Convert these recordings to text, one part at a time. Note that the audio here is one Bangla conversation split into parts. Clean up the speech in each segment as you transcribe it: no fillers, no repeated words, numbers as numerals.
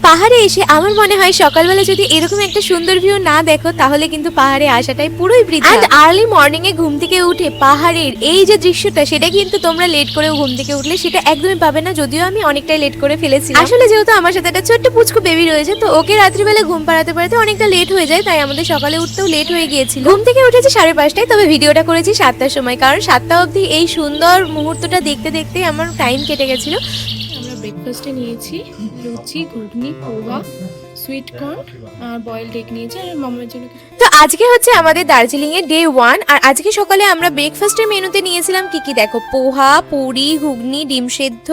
পাহাড়ে এসে আমার মনে হয় সকালবেলা যদি এরকম একটা সুন্দর ভিউ না দেখো তাহলে কিন্তু পাহাড়ে আসাটাই পুরোই বৃথা। এন্ড আর্লি মর্নিং এ ঘুম থেকে উঠে পাহাড়ের এই যে দৃশ্যটা, সেটা কিন্তু তোমরা লেট করে ঘুম থেকে উঠলে সেটা একদমই পাবে না। যদিও আমি অনেকটাই লেট করে ফেলেছি, আসলে যেহেতু আমার সাথে একটা ছোট্ট পুচকু বেবি রয়েছে, তো ওকে রাত্রিবেলা ঘুম পাড়াতে পাড়াতে অনেকটা লেট হয়ে যায়, তাই আমাদের সকালে উঠতেও লেট হয়ে গিয়েছিল। ঘুম থেকে উঠেছি 5:30টায়, তবে ভিডিওটা করেছি 7টার সময়, কারণ 7টা অবধি এই সুন্দর মুহূর্তটা দেখতে দেখতে আমার টাইম কেটে গেছিল। আমরা ব্রেকফাস্টে নিয়েছি লুচি, ঘুগনি, পোহা, সুইট কর্ন আর বয়েলড এগ নিয়েছি আর মামার জন্য। তো আজকে হচ্ছে আমাদের দার্জিলিং এর ডে 1, আর আজকে সকালে আমরা ব্রেকফাস্টের মেনুতে নিয়েছিলাম কি দেখো, পোহা, পুরি, ঘুগনি, ডিম সেদ্ধ,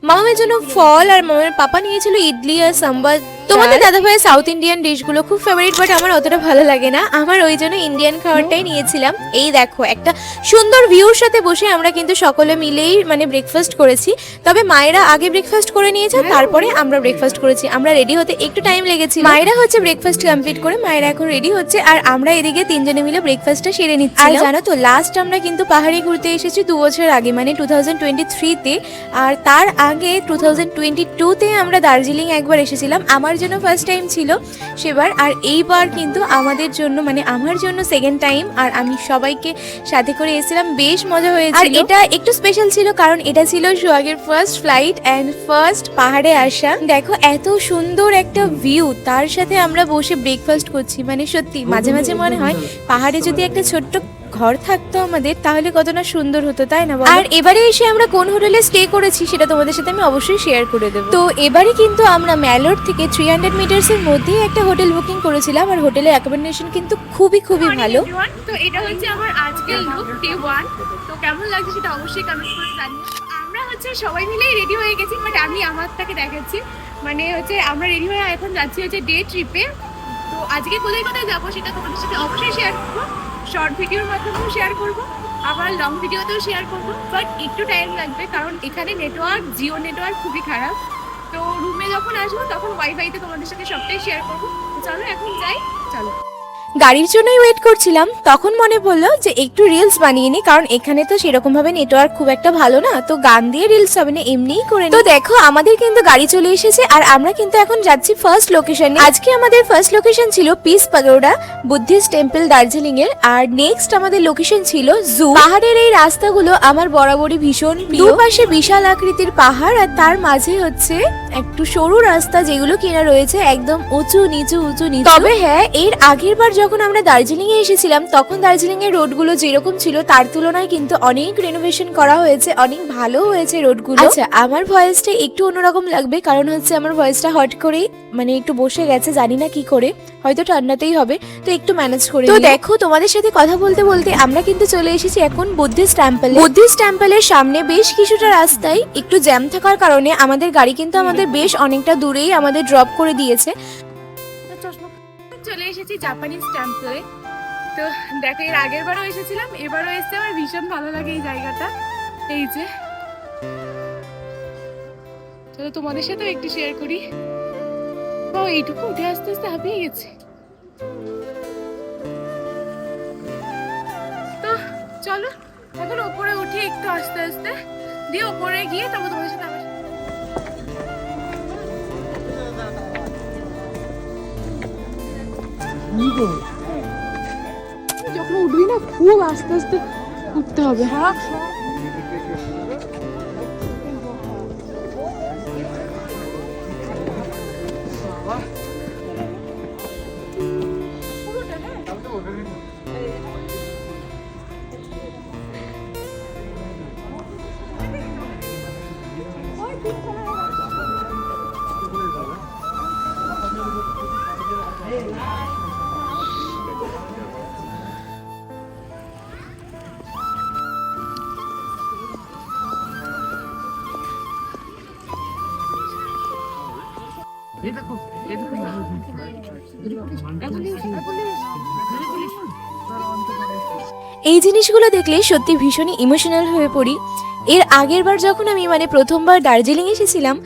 মামার জন্য ফল, আর মামার পাপা নিয়েছিল ইডলি আর সাম্বার। তোমাদের দাদাভাই সাউথ ইন্ডিয়ান ডিশগুলো খুব ফেভারিট, বাট আমার অতটা ভালো লাগে না, আমার ওই জন্য ইন্ডিয়ান খাবারটাই নিয়েছিলাম। এই দেখো একটা সুন্দর ভিউর সাথে বসে আমরা কিন্তু সকলে মিলেই মানে ব্রেকফাস্ট করেছি। তবে মায়েরা আগে ব্রেকফাস্ট করে নিয়েছে, তারপরে আমরা ব্রেকফাস্ট করেছি। আমরা রেডি হতে একটু টাইম লেগেছে, মায়েরা হচ্ছে ব্রেকফাস্ট কমপ্লিট করে মায়েরা এখন রেডি হচ্ছে, আর আমরা এদিকে তিনজনে মিলে ব্রেকফাস্টটা সেরে নিচ্ছি। আর জানো তো, লাস্ট আমরা কিন্তু পাহাড়ে ঘুরতে এসেছি 2 বছর আগে, মানে 2023-তে, আর তার আগে 2022-তে আমরা দার্জিলিং একবার এসেছিলাম। আমার জন্য ফার্স্ট টাইম ছিল সেবার, আর এইবার কিন্তু আমাদের জন্য মানে আমার জন্য সেকেন্ড টাইম, আর আমি সবাইকে সাথে করে এসেছিলাম, বেশ মজা হয়েছিল। আর এটা একটু স্পেশাল ছিল কারণ এটা ছিল সোহাগের ফার্স্ট ফ্লাইট অ্যান্ড ফার্স্ট পাহাড়ে আসা। দেখো এত সুন্দর একটা ভিউ, তার সাথে আমরা বসে ব্রেকফাস্ট করছি, মানে সত্যি মাঝে মাঝে মনে হয় পাহাড়ে যদি একটা ছোট্ট ঘর থাকতো আমাদের তাহলে কত না সুন্দর হতো, তাই না? আর এবারে এসে আমরা কোন হোটেলে স্টে করেছি সেটা তোমাদের সাথে আমি অবশ্যই শেয়ার করে দেবো। তো এবারে কিন্তু আমরা ম্যালোর থেকে 300 মিটার্সের মধ্যেই একটা হোটেল বুকিং করেছিলাম, আর হোটেলের অ্যাকোমোডেশন কিন্তু খুবই ভালো। তো এটা হচ্ছে আমার আজকের লুক ডে 1। তো কেমন লাগছে সেটা অবশ্যই কমেন্ট করে জানিও। আমরা হচ্ছে সবাই মিলেই রেডি হয়ে গেছি, বাট আমি আমারটাকে দেখাচ্ছি। মানে হচ্ছে আমরা রেডি হয়ে এখন যাচ্ছি হচ্ছে ডে ট্রিপে। তো আজকে কোথায় কোথায় যাবো সেটা তোমাদের সাথে অবশ্যই শেয়ার করবো, শর্ট ভিডিওর মাধ্যমেও শেয়ার করবো, আবার লং ভিডিওতেও শেয়ার করবো। বাট একটু টাইম লাগবে কারণ এখানে নেটওয়ার্ক, জিও নেটওয়ার্ক খুবই খারাপ। তো রুমে যখন আসবো তখন ওয়াইফাইতে তোমাদের সাথে সবটাই শেয়ার করবো। তো চলো এখন যাই, চলো। গাড়ির জন্যই ওয়েট করছিলাম, তখন মনে পড়লো যে একটু রিলস বানিয়ে নি, কারণ এখানে তো সেরকম ভাবে নেটওয়ার্ক খুব একটা ভালো না, তো গান দিয়ে রিলস হবে না, এমনিই করে। তো দেখো আমাদের কিন্তু গাড়ি চলে এসেছে, আর আমরা কিন্তু এখন যাচ্ছি ফার্স্ট লোকেশনে। আজকে আমাদের ফার্স্ট লোকেশন ছিল piece pagoda Buddhist temple Darjeeling এর, আর নেক্সট আমাদের লোকেশন ছিল জু। পাহাড়ের এই রাস্তাগুলো আমার বরাবরই ভীষণ প্রিয়। দুপাশে বিশাল আকৃতির পাহাড়, আর তার মাঝে হচ্ছে একটু সরু রাস্তা যেগুলো কিনা রয়েছে একদম উঁচু নিচু। তবে হ্যাঁ, এর আগের বার যখন আমরা দার্জিলিং এ এসেছিলাম তখন দার্জিলিং এর রোডগুলো যেরকম ছিল তার তুলনায় কিন্তু অনেক রিনোভেশন করা হয়েছে, অনেক ভালো হয়েছে রোডগুলো। আচ্ছা, আমার ভয়েসটা একটু অন্যরকম লাগবে কারণ হচ্ছে আমার ভয়েসটা হট করেই মানে একটু বসে গেছে, জানি না কি করে, হয়তো ঠান্ডাতেই হবে, তো একটু ম্যানেজ করে। তো দেখো তোমাদের সাথে কথা বলতে বলতে আমরা কিন্তু চলে এসেছি এখন বুদ্ধিস্ট টেম্পলে। বুদ্ধিস্ট টেম্পলের সামনে বেশ কিছুটা রাস্তায় একটু জ্যাম থাকার কারণে আমাদের গাড়ি কিন্তু আমাদের বেশ অনেকটা দূরেই আমাদের ড্রপ করে দিয়েছে। চলে এসেছি জাপানিজ টেম্পলে। তো দেখো এর আগের বারও এসেছিলাম, এবারও এসেছে, আমার ভীষণ ভালো লাগে এই জায়গাটা। এই যে চলো তোমাদের সাথেও একটু শেয়ার করি। ও এইটুকু উঠে আস্তে আস্তে হাঁপিয়ে গেছে। তো চলো এখন ওপরে উঠি একটু আস্তে আস্তে, দিয়ে ওপরে গিয়ে তারপর তোমাদের সাথে আবার যখন উঠবি না খুব আস্তে আস্তে উঠতে হবে। হ্যাঁ এই জিনিসগুলো দেখলে সত্যি ভীষণই ইমোশনাল হয়ে পড়ি। এর আগের বার যখন আমি মানে প্রথমবার দার্জিলিং এসেছিলাম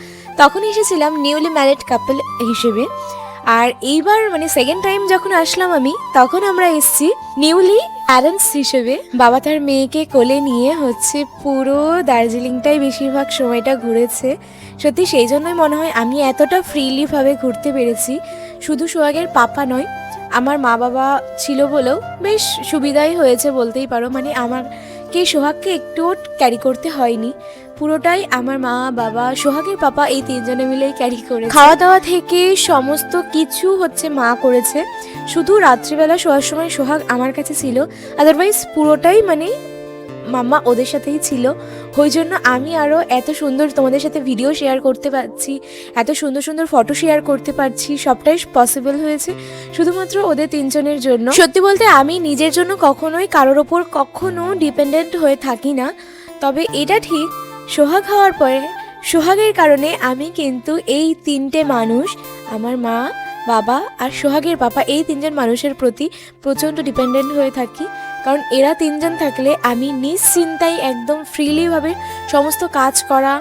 তখন এসেছিলাম নিউলি ম্যারিড কাপল হিসেবে, আর এইবার মানে সেকেন্ড টাইম যখন আসলাম আমি, তখন আমরা এসেছি নিউলি প্যারেন্টস হিসেবে। বাবা তার মেয়েকে কোলে নিয়ে হচ্ছে পুরো দার্জিলিংটাই বেশিরভাগ সময়টা ঘুরেছে। সত্যি সেই জন্যই মনে হয় আমি এতটা ফ্রিলিভাবে ঘুরতে পেরেছি। শুধু সোহাগের পাপা নয়, আমার মা বাবা ছিল বলেও বেশ সুবিধাই হয়েছে বলতেই পারো। মানে আমাকে সোহাগকে একটুও ক্যারি করতে হয়নি, পুরোটাই আমার মা বাবা সোহাগের পাপা এই তিনজনে মিলেই ক্যারি করে। খাওয়া দাওয়া থেকে সমস্ত কিছু হচ্ছে মা করেছে, শুধু রাত্রিবেলা শোয়ার সময় সোহাগ আমার কাছে ছিল, আদারওয়াইজ পুরোটাই মানে মাম্মা ওদের সাথেই ছিল। ওই জন্য আমি আরও এত সুন্দর তোমাদের সাথে ভিডিও শেয়ার করতে পারছি, এত সুন্দর সুন্দর ফটো শেয়ার করতে পারছি, সবটাই পসিবল হয়েছে শুধুমাত্র ওদের তিনজনের জন্য। সত্যি বলতে আমি নিজের জন্য কখনোই কারোর ওপর কখনো ডিপেন্ডেন্ট হয়ে থাকি না, তবে এটা ঠিক সোহাগ হওয়ার পরে সোহাগের কারণে আমি কিন্তু এই তিনটে মানুষ, আমার মা বাবা আর সোহাগের বাবা, এই তিনজন মানুষের প্রতি প্রচণ্ড ডিপেন্ডেন্ট হয়ে থাকি। কারণ এরা তিনজন থাকলে আমি নিশ্চিন্তায় একদম ফ্রিলিভাবে সমস্ত কাজ করা,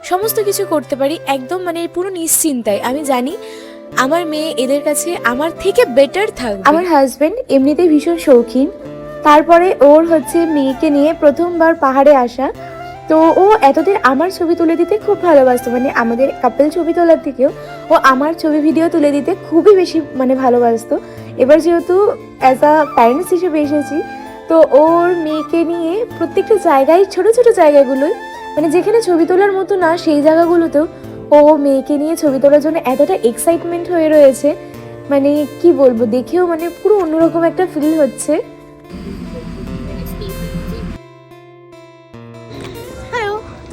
সমস্ত কিছু করতে পারি একদম, মানে পুরো নিশ্চিন্তায়। আমি জানি আমার মেয়ে এদের কাছে আমার থেকে বেটার থাকবে। আমার হাজব্যান্ড এমনিতেই ভীষণ শৌখিন, তারপরে ওর হচ্ছে মেয়েকে নিয়ে প্রথমবার পাহাড়ে আসা, তো ও এতদিন আমার ছবি তুলে দিতে খুব ভালোবাসতো। মানে আমাদের কাপল ছবি তোলার থেকেও ও আমার ছবি ভিডিও তুলে দিতে খুবই বেশি মানে ভালোবাসতো। এবার যেহেতু অ্যাজ আ প্যারেন্টস হিসেবে এসেছি, তো ওর মেয়েকে নিয়ে প্রত্যেকটা জায়গায়, ছোট ছোট জায়গাগুলোই মানে যেখানে ছবি তোলার মতো না সেই জায়গাগুলোতেও ও মেয়েকে নিয়ে ছবি তোলার জন্য এতটা এক্সাইটমেন্ট হয়ে রয়েছে, মানে কি বলবো, দেখেও মানে পুরো অন্যরকম একটা ফিল হচ্ছে।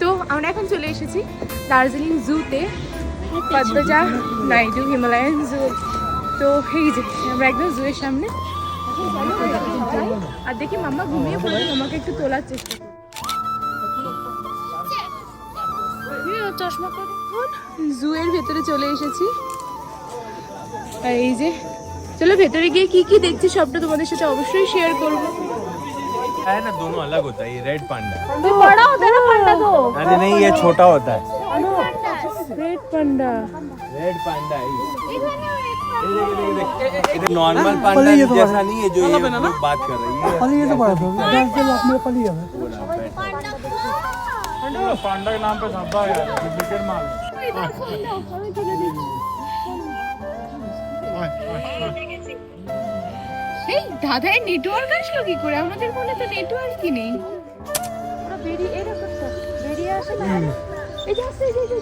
তো আমরা এখন চলে এসেছি দার্জিলিং জুতে, পদ্মজা নাইডু হিমালয়ান জু। তো এই যে আমরা একদম জুয়ের সামনে, আর দেখি মাম্মা ঘুমিয়ে পড়বে, মামাকে একটু তোলার চেষ্টা করি। চশমা করে জুয়ের ভেতরে চলে এসেছি, আর এই যে চলো ভেতরে গিয়ে কি কি দেখছি সবটা তোমাদের সাথে অবশ্যই শেয়ার করবো। है ना, दोनों अलग होता है। ये रेड पांडा है। तो बड़ा होता है ना पांडा, तो अरे नहीं, ये छोटा होता है। रेड पांडा, रेड पांडा है ये। ये नॉर्मल पांडा जैसा नहीं है जो ये लोग बात कर रही है। ये तो बड़ा था, डांस के लाख में पली है। पांडा के नाम पे छापा है यार, डुप्लीकेट माल है। এই দাদাই নেটওয়ার্ক আসলো কি করে? আমাদের ফোনে তো নেটওয়ার্কই নেই। ওরা বেরিয়ে এরকম বেরিয়ে আসে না, এই যে আসছে, এই যে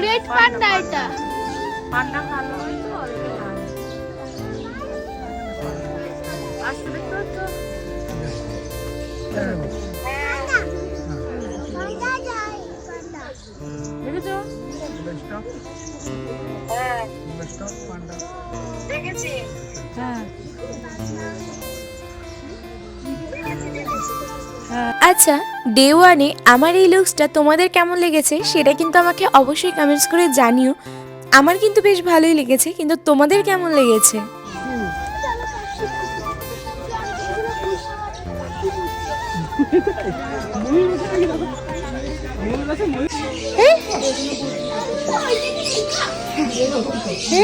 রেড পান্ডা, এটা পান্ডা ভালো হয় তো আসলে তো দেখেছো? আচ্ছা, ডে ওয়ানে আমার এই লুকসটা তোমাদের কেমন লেগেছে সেটা কিন্তু আমাকে অবশ্যই কমেন্টস করে জানিও। আমার কিন্তু বেশ ভালোই লেগেছে, কিন্তু তোমাদের কেমন লেগেছে?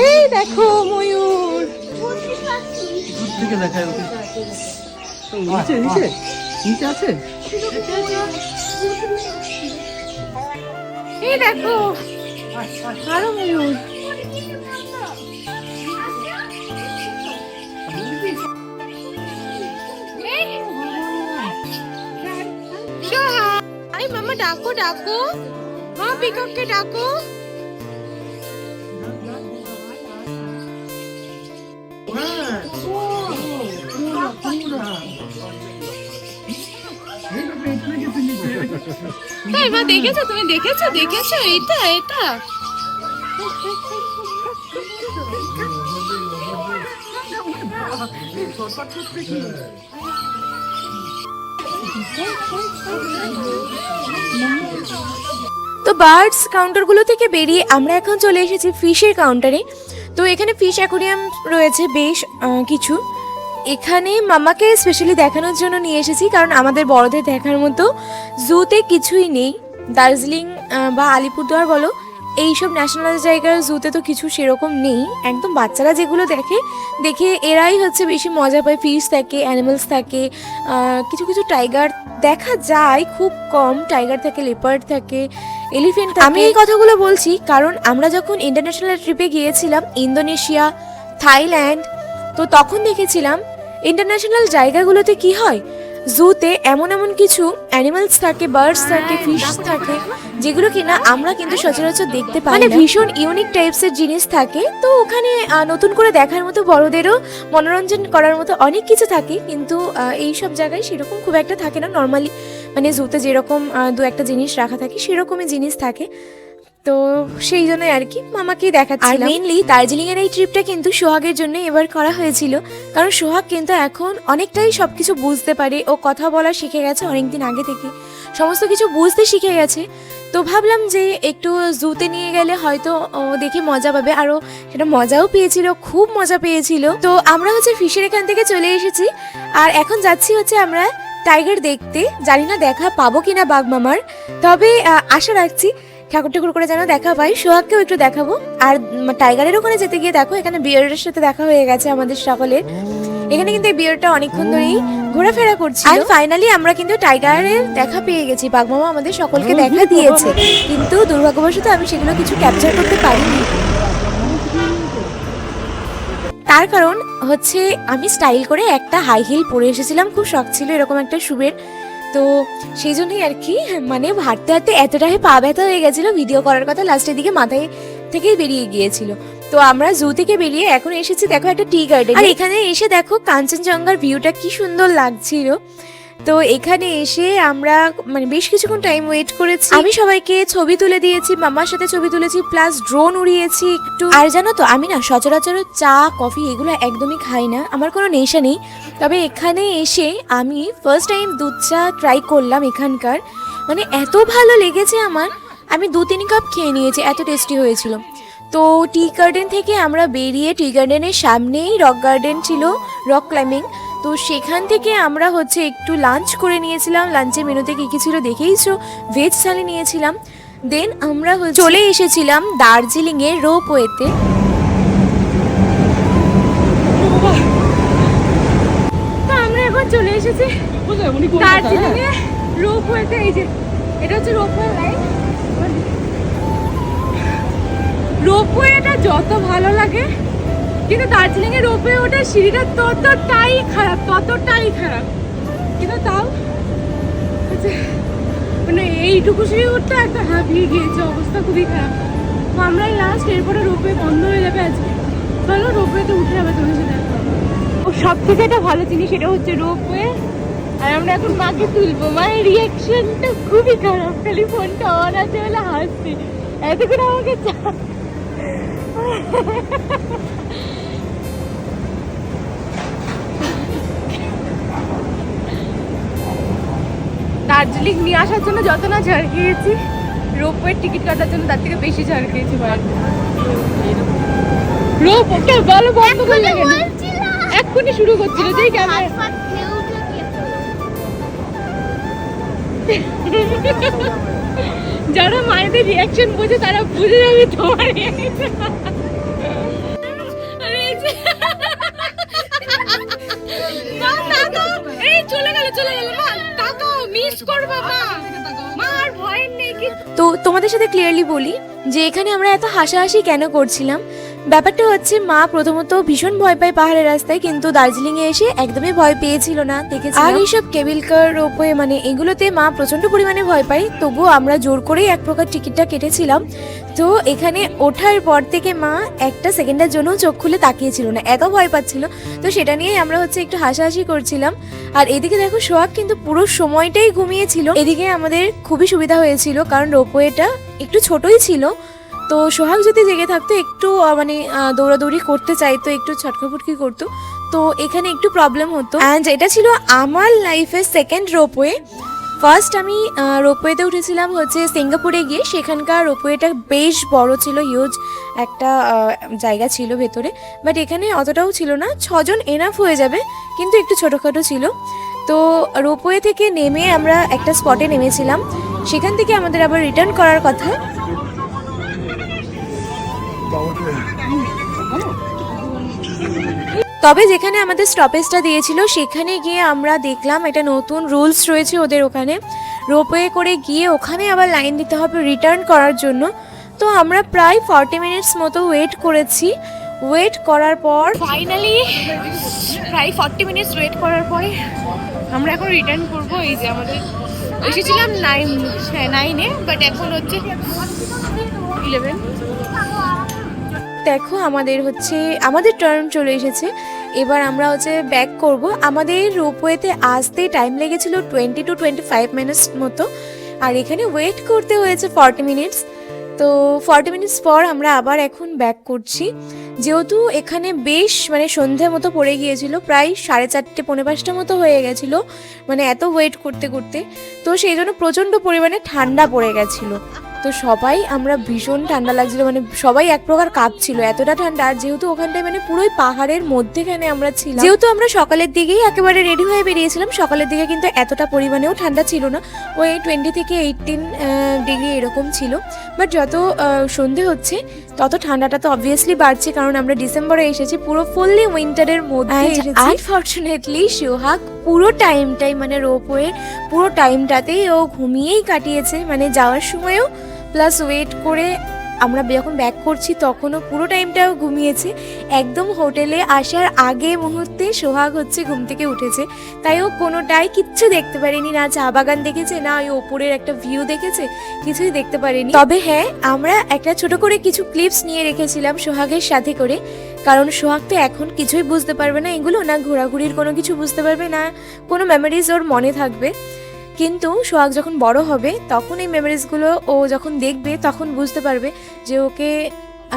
এই দেখো ময়ূর, থেকে দেখায় ওকে। নিচে নিচে নিচে আছে। এই দেখো আরো ময়ূর। আই মামা ডাকো ডাকো, হ্যাঁ পিকককে ডাকো। এবার দেখেছো, তুমি দেখেছো দেখেছো এটা এটা তো বার্ডস কাউন্টারগুলো থেকে বেরিয়ে আমরা এখন চলে এসেছি ফিশের কাউন্টারে। তো এখানে ফিশ অ্যাকোরিয়াম রয়েছে বেশ কিছু। এখানে মামাকে স্পেশালি দেখানোর জন্য নিয়ে এসেছি, কারণ আমাদের বড়দের দেখার মতো জুতে কিছুই নেই। দার্জিলিং বা আলিপুরদুয়ার বলো, এইসব ন্যাশনাল জায়গার জুতে তো কিছু সেরকম নেই। একদম বাচ্চারা যেগুলো দেখে এরাই হচ্ছে বেশি মজা পায়। ফিশ থাকে, অ্যানিমালস থাকে, কিছু কিছু টাইগার দেখা যায়, খুব কম টাইগার থাকে, লেপার্ড থাকে, এলিফ্যান্ট থাকে। আমি এই কথাগুলো বলছি কারণ আমরা যখন ইন্টারন্যাশনাল ট্রিপে গিয়েছিলাম ইন্দোনেশিয়া, থাইল্যান্ড, তো তখন দেখেছিলাম ইন্টারন্যাশনাল জায়গাগুলোতে কি হয়, জুতে এমন এমন কিছু অ্যানিমালস থাকে, বার্ডস থাকে, ফিশ থাকে, যেগুলো কিনা আমরা কিন্তু সচরাচর দেখতে পাই না। মানে ভীষণ ইউনিক টাইপসের জিনিস থাকে। তো ওখানে নতুন করে দেখার মতো, বড়দেরও মনোরঞ্জন করার মতো অনেক কিছু থাকে, কিন্তু এই সব জায়গায় সেরকম খুব একটা থাকে না। নর্মালি মানে জুতে যেরকম দু একটা জিনিস রাখা থাকে সেরকমই জিনিস থাকে। তো সেই জন্য আর কি মামাকেই দেখাচ্ছিলাম। আর মেইনলি দার্জিলিং এর এই ট্রিপটা কিন্তু সোহাগের জন্য এবার করা হয়েছিল, কারণ সোহাগ কিন্তু এখন অনেকটাই সবকিছু বুঝতে পারে, ও কথা বলা শিখে গেছে অনেকদিন আগে থেকে, সমস্ত কিছু বুঝতে শিখে গেছে। তো ভাবলাম যে একটু জুতে নিয়ে গেলে হয়তো ও দেখে মজা পাবে, আরও সেটা মজাও পেয়েছিল, খুব মজা পেয়েছিল। তো আমরা হচ্ছে ফিশের এখান থেকে চলে এসেছি, আর এখন যাচ্ছি হচ্ছে আমরা টাইগার দেখতে। জানি না দেখা পাবো কিনা বাঘ মামার, তবে আশা রাখছি ঠাকুর করে যেন দেখা পাই। সোহাগকেও একটু দেখাবো। আর টাইগারের ওখানে যেতে গিয়ে দেখো এখানে বিয়ারের সাথে দেখা হয়ে গেছে আমাদের সকলের। এখানে কিন্তু এই বিয়ারটা অনেকক্ষণ ধরেই ঘোরাফেরা করছিল। আর ফাইনালি আমরা কিন্তু টাইগারের দেখা পেয়ে গেছি। বাঘ মামা আমাদের সকলকে দেখা দিয়েছে, কিন্তু দুর্ভাগ্যবশত আমি সেগুলো কিছু ক্যাপচার করতে পারিনি। তার কারণ হচ্ছে আমি স্টাইল করে একটা হাই হিল পরে এসেছিলাম, খুব শখ ছিল এরকম একটা শুয়ের। তো সেই জন্যই আর কি, মানে হাঁটতে হাঁটতে এতটাই পা ব্যথা হয়ে গেছিলো, ভিডিও করার কথা লাস্টের দিকে মাথায় থেকেই বেরিয়ে গিয়েছিল। তো আমরা জু থেকে বেরিয়ে এখন এসেছি দেখো একটা টি গার্ডেন। আর এখানে এসে দেখো কাঞ্চনজঙ্ঘার ভিউটা কি সুন্দর লাগছিল। তো এখানে এসে আমরা মানে বেশ কিছুক্ষণ টাইম ওয়েট করেছি। আমি সবাইকে ছবি তুলে দিয়েছি, মামার সাথে ছবি তুলেছি, প্লাস ড্রোন উড়িয়েছি একটু। আর জানো তো আমি না সচরাচর চা কফি এগুলো একদমই খাই না, আমার কোনো নেশা নেই। তবে এখানে এসে আমি ফার্স্ট টাইম দুধ চা ট্রাই করলাম এখানকার, মানে এত ভালো লেগেছে আমার, আমি 2-3 কাপ খেয়ে নিয়েছি, এত টেস্টি হয়েছিল। তো টি গার্ডেন থেকে আমরা বেরিয়ে, টি গার্ডেনের সামনেই রক গার্ডেন ছিল, রক ক্লাইম্বিং, তো সেখান থেকে আমরা হচ্ছে একটু লাঞ্চ করে নিয়েছিলাম। লাঞ্চের মেনুতে কী কী ছিল দেখেইছো, ভেজ থালি নিয়েছিলাম। দেন আমরা চলে এসেছিলাম দার্জিলিংয়ের রোপওয়েতে। তো আমরা এখন চলে এসেছি দার্জিলিংয়ে রোপওয়েতে। এই যে এটা হচ্ছে রোপওয়ে লাইন। রোপওয়েটা যত ভালো লাগে, কিন্তু দার্জিলিং এর রোপওয়ে ওঠার সিঁড়িটা ততটাই খারাপ। কিন্তু তাও মানে এইটুকু সিঁড়ি উঠতে একটা হাঁপিয়ে গিয়েছে, অবস্থা খুবই খারাপ। তো আমরাই লাস্ট, এরপরে রোপওয়ে বন্ধ হয়ে যাবে আজকে। চলো রোপওয়েতে উঠে আবার তোমার সাথে দেখা হবে। ও সব থেকে একটা ভালো জিনিস সেটা হচ্ছে রোপওয়ে। আর আমরা এখন মাকে তুলবো, মায়ের রিয়াকশনটা খুবই খারাপ, খালি ফোনটা অন আছে বলে হাসছি, এত করে আমাকে দার্জিলিং নিয়ে আসার জন্য যত না ঝাড় খেয়েছি, রোপওয়ের টিকিট কাটার জন্য তার থেকে বেশি ঝাড় খেয়েছি। রোপওয়ে বলো বন্ধ করলে কেন? এক্ষুনি শুরু করছিল যেই ক্যামেরা। যারা মায়েদের রিয়াকশন বোঝে তারা বুঝে যাবে তোমার রিয়াকশন। তো তোমাদের সাথে ক্লিয়ারলি বলি যে এখানে আমরা এত হাসাহাসি কেন করছিলাম। ব্যাপারটা হচ্ছে মা প্রথমত ভীষণ ভয় পায় পাহাড়ের রাস্তায়, কিন্তু দার্জিলিং এ এসে একদমই ভয় পেয়েছিল না, দেখেছি। আর এইসব কেবল কার, রোপওয়ে মানে এগুলোতে মা প্রচন্ড পরিমাণে ভয় পায়, তবুও আমরা জোর করেই এক প্রকার টিকিটটা কেটেছিলাম। তো এখানে ওঠার পর থেকে মা একটা সেকেন্ডের জন্য চোখ খুলে তাকিয়েছিল না, এত ভয় পাচ্ছিল। তো সেটা নিয়েই আমরা হচ্ছে একটু হাসাহাসি করছিলাম। আর এদিকে দেখো সোহাগ কিন্তু পুরো সময়টাই ঘুমিয়েছিল। এদিকে আমাদের খুবই সুবিধা হয়েছিল, কারণ রোপওয়েটা একটু ছোটই ছিল। তো সোহাগ যদি জেগে থাকতো, একটু মানে দৌড়াদৌড়ি করতে চাইতো, একটু ছটকাফুটকি করতো, তো এখানে একটু প্রবলেম হতো। অ্যান্ড এটা ছিল আমার লাইফের সেকেন্ড রোপওয়ে। ফার্স্ট আমি রোপওয়েতে উঠেছিলাম হচ্ছে সিঙ্গাপুরে গিয়ে, সেখানকার রোপওয়েটা বেশ বড় ছিল, হিউজ একটা জায়গা ছিল ভেতরে। বাট এখানে অতটাও ছিল না, 6 জন এনাফ হয়ে যাবে, কিন্তু একটু ছোটোখাটো ছিল। তো রোপওয়ে থেকে নেমে আমরা একটা স্পটে নেমেছিলাম, সেখান থেকে আমাদের আবার রিটার্ন করার কথা। তবে যেখানে আমাদের স্টপেজটা দিয়েছিল সেখানে গিয়ে আমরা দেখলাম এটা নতুন রুলস রয়েছে ওদের ওখানে, রোপওয়ে করে গিয়ে ওখানে আবার লাইন দিতে হবে রিটার্ন করার জন্য। তো আমরা প্রায় 40 মিনিটস মতো ওয়েট করেছি। ওয়েট করার পর ফাইনালি প্রায় 40 মিনিটস ওয়েট করার পরে আমরা এখন রিটার্ন করবো। এই যে আমাদের এসেছিলাম 9-এ, বাট এখন হচ্ছে 11। দেখো আমাদের টার্ন চলে এসেছে। এবার আমরা ব্যাক করব। আমাদের রোপওয়েতে আসতে টাইম লেগেছিল 20 to 25 মিনিটস মতো, আর এখানে ওয়েট করতে হয়েছে 40 মিনিটস। তো 40 মিনিটস পর আমরা আবার এখন ব্যাক করছি। যেহেতু এখানে বেশ সন্ধ্যে মতো পড়ে গিয়েছিল, প্রায় 4:30 পৌনে 5টা মতো হয়ে গেছিলো, এত ওয়েট করতে করতে। তো সেই জন্য প্রচণ্ড পরিমাণে ঠান্ডা পড়ে গেছিলো। তো আমরা ভীষণ ঠান্ডা লাগছিল, সবাই এক প্রকার কাঁপছিল, এতটা ঠান্ডা। আর যেহেতু ওখানটায় পুরোই পাহাড়ের মধ্যেখানে আমরা ছিলাম, যেহেতু আমরা সকালের দিকেই একেবারে রেডি হয়ে বেরিয়েছিলাম, সকালের দিকে কিন্তু এতটা পরিমাণেও ঠান্ডা ছিল না, ওই 20 থেকে 18 ডিগ্রি এরকম ছিল। বাট যত সন্ধে হচ্ছে তত ঠান্ডাটা তো অবভিয়াসলি বাড়ছে, কারণ আমরা ডিসেম্বরে এসেছি, পুরো ফুললি উইন্টারের মধ্যে এসেছি। আনফরচুনেটলি সোহাগ পুরো টাইমটাই রোপওয়ে পুরো টাইমটাতেই ও ঘুমিয়েই কাটিয়েছে, যাওয়ার সময়ও প্লাস ওয়েট করে আমরা যখন ব্যাক করছি তখনও পুরো টাইমটাও ঘুমিয়েছে। একদম হোটেলে আসার আগে মুহূর্তে সোহাগ ঘুম থেকে উঠেছে, তাই ও কোনোটাই কিচ্ছু দেখতে পারেনি, না চা বাগান দেখেছে, না ওই ওপরের একটা ভিউ দেখেছে, কিছুই দেখতে পারেনি। তবে হ্যাঁ, আমরা একটা ছোট করে কিছু ক্লিপস নিয়ে রেখেছিলাম সোহাগের সাথে করে, কারণ সোহাগ তো এখন কিছুই বুঝতে পারবে না এগুলো, না ঘোরাঘুরির কোনো কিছু বুঝতে পারবে না, কোনো মেমোরিজ ওর মনে থাকবে। কিন্তু সোহাগ যখন বড় হবে তখন এই মেমোরিজগুলো ও যখন দেখবে তখন বুঝতে পারবে যে ওকে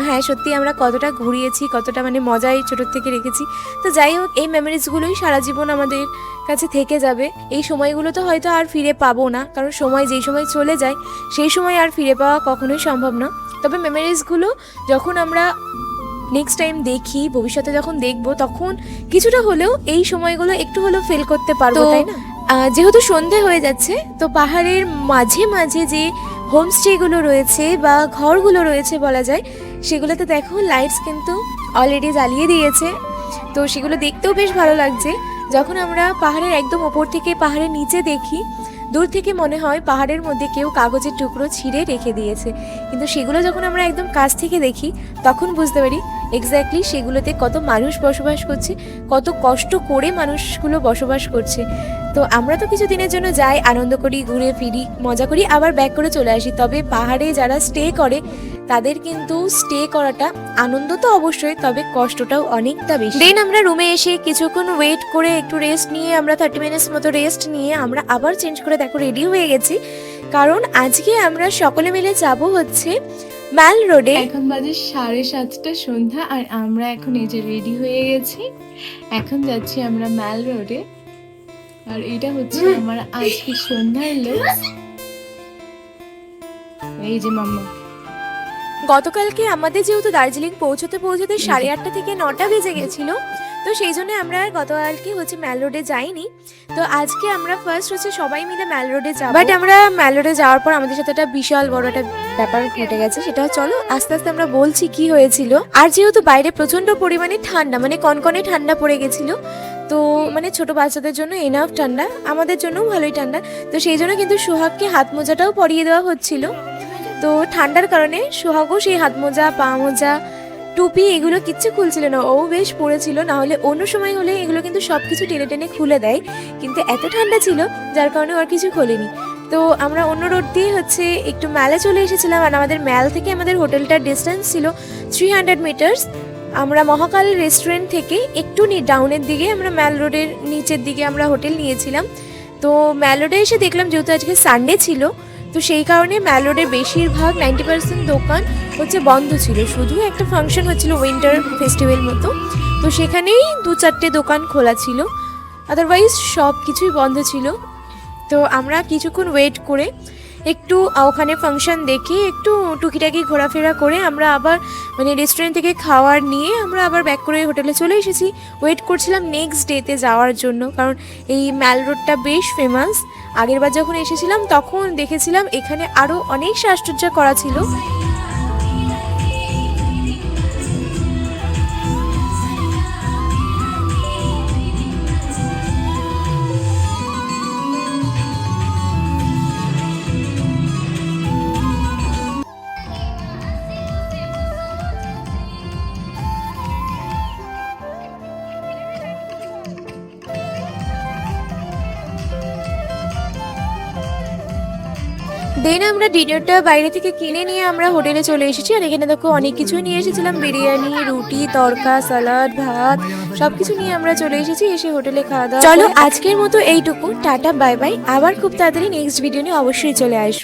হ্যাঁ সত্যি আমরা কতটা ঘুরিয়েছি, কতটা মজাই ছোটোর থেকে রেখেছি। তো যাই হোক, এই মেমোরিজগুলোই সারা জীবন আমাদের কাছে থেকে যাবে। এই সময়গুলো তো হয়তো আর ফিরে পাবো না, কারণ সময় যেই সময় চলে যায় সেই সময় আর ফিরে পাওয়া কখনোই সম্ভব না। তবে মেমোরিজগুলো যখন আমরা নেক্সট টাইম দেখি, ভবিষ্যতে যখন দেখবো, তখন কিছুটা হলেও এই সময়গুলো একটু হলেও ফিল করতে পারবো, তাই না? যেহেতু সন্ধে হয়ে যাচ্ছে, তো পাহাড়ের মাঝে মাঝে যে হোমস্টেগুলো রয়েছে বা ঘরগুলো রয়েছে বলা যায়, সেগুলোতে দেখো লাইটস কিন্তু অলরেডি জ্বালিয়ে দিয়েছে। তো সেগুলো দেখতেও বেশ ভালো লাগছে। যখন আমরা পাহাড়ের একদম ওপর থেকে পাহাড়ের নিচে দেখি, দূর থেকে মনে হয় পাহাড়ের মধ্যে কেউ কাগজের টুকরো ছিঁড়ে রেখে দিয়েছে, কিন্তু সেগুলো যখন আমরা একদম কাছ থেকে দেখি তখন বুঝতে পারি এক্স্যাক্টলি সেগুলোতে কত মানুষ বসবাস করছে, কত কষ্ট করে মানুষগুলো বসবাস করছে। তো আমরা তো কিছু দিনের জন্য যাই, আনন্দ করি, ঘুরে ফিরি, মজা করি, আবার ব্যাক করে চলে আসি। তবে পাহাড়ে যারা স্টে করে তাদের কিন্তু স্টে করাটা আনন্দ তো অবশ্যই, তবে কষ্টটাও অনেকটা বেশি। দেন আমরা রুমে এসে কিছুক্ষণ ওয়েট করে একটু রেস্ট নিয়ে, আমরা 30 মিনিটস মতো রেস্ট নিয়ে আমরা আবার চেঞ্জ করে দেখো রেডি হয়ে গেছি, কারণ আজকে আমরা সকলে মিলে যাব ম্যাল রোডে। এখন বাজে 7:30 সন্ধ্যা, আর আমরা এখন এই যে রেডি হয়ে গেছি, এখন যাচ্ছি আমরা ম্যাল রোডে। আর এটা হচ্ছে আমার আজকে সন্ধ্যার লুকস। এই যে মাম্মা, গতকালকে আমাদের যেহেতু দার্জিলিং পৌঁছতে 8:30 থেকে 9টা বেজে গেছিল, তো সেই জন্য আমরা গতকালকে ম্যাল রোডে যাইনি। তো আজকে আমরা ফার্স্ট সবাই মিলে ম্যাল রোডে যাব। বাট আমরা ম্যাল রোডে যাওয়ার পর আমাদের সাথে একটা বিশাল বড় একটা ব্যাপার ঘটে গেছে, সেটা চলো আস্তে আস্তে আমরা বলছি কি হয়েছিল। আর যেহেতু বাইরে প্রচন্ড পরিমাণে ঠান্ডা, কনকনে ঠান্ডা পড়ে গেছিল, তো ছোট বাচ্চাদের জন্য এনাফ ঠান্ডা, আমাদের জন্যও ভালোই ঠান্ডা। তো সেই জন্য কিন্তু সোহাগকে হাত মোজাটাও পরিয়ে দেওয়া হচ্ছিল। তো ঠান্ডার কারণে সোহাগও সেই হাত মোজা, পা মোজা, টুপি এগুলো কিচ্ছু খুলছিল না, ও বেশ পড়েছিল। না হলে অন্য সময় হলে এগুলো কিন্তু সব কিছু টেনে টেনে খুলে দেয়, কিন্তু এত ঠান্ডা ছিল যার কারণে আর কিছু খোলেনি। তো আমরা অন্য রোড দিয়ে একটু ম্যালে চলে এসেছিলাম, আর আমাদের ম্যাল থেকে আমাদের হোটেলটার ডিস্টেন্স ছিল 300 মিটার্স। আমরা মহাকাল রেস্টুরেন্ট থেকে একটু ডাউনের দিকে, আমরা ম্যাল রোডের নিচের দিকে আমরা হোটেল নিয়েছিলাম। তো ম্যাল রোডে এসে দেখলাম যেহেতু আজকে সানডে ছিল, তো সেই কারণে ম্যাল রোডের বেশিরভাগ 90% দোকান বন্ধ ছিল, শুধু একটা ফাংশন হচ্ছিল উইন্টার ফেস্টিভ্যাল মতো, তো সেখানেই 2-4টে দোকান খোলা ছিল, আদারওয়াইজ সব কিছুই বন্ধ ছিল। তো আমরা কিছুক্ষণ ওয়েট করে একটু ওখানে ফাংশন দেখে একটু টুকিটাকি ঘোরাফেরা করে আমরা আবার মানে রেস্টুরেন্ট থেকে খাবার নিয়ে আমরা আবার ব্যাক করে হোটেলে চলে এসেছি। ওয়েট করছিলাম নেক্সট ডেতে যাওয়ার জন্য, কারণ এই ম্যাল রোডটা বেশ ফেমাস। আগেরবার যখন এসেছিলাম তখন দেখেছিলাম এখানে আরও অনেক সাজসজ্জা করা ছিল। দেন আমরা ডিনারটা বাইরে থেকে কিনে নিয়ে আমরা হোটেলে চলে এসেছি। আর এখানে দেখো অনেক কিছুই নিয়ে এসেছিলাম, বিরিয়ানি, রুটি, তড়কা, সালাড, ভাত সবকিছু নিয়ে আমরা চলে এসেছি। এসে হোটেলে খাওয়া দাওয়া। চলো আজকের মতো এইটুকু, টাটা বাই বাই। আবার খুব তাড়াতাড়ি নেক্সট ভিডিও নিয়ে অবশ্যই চলে আসবো।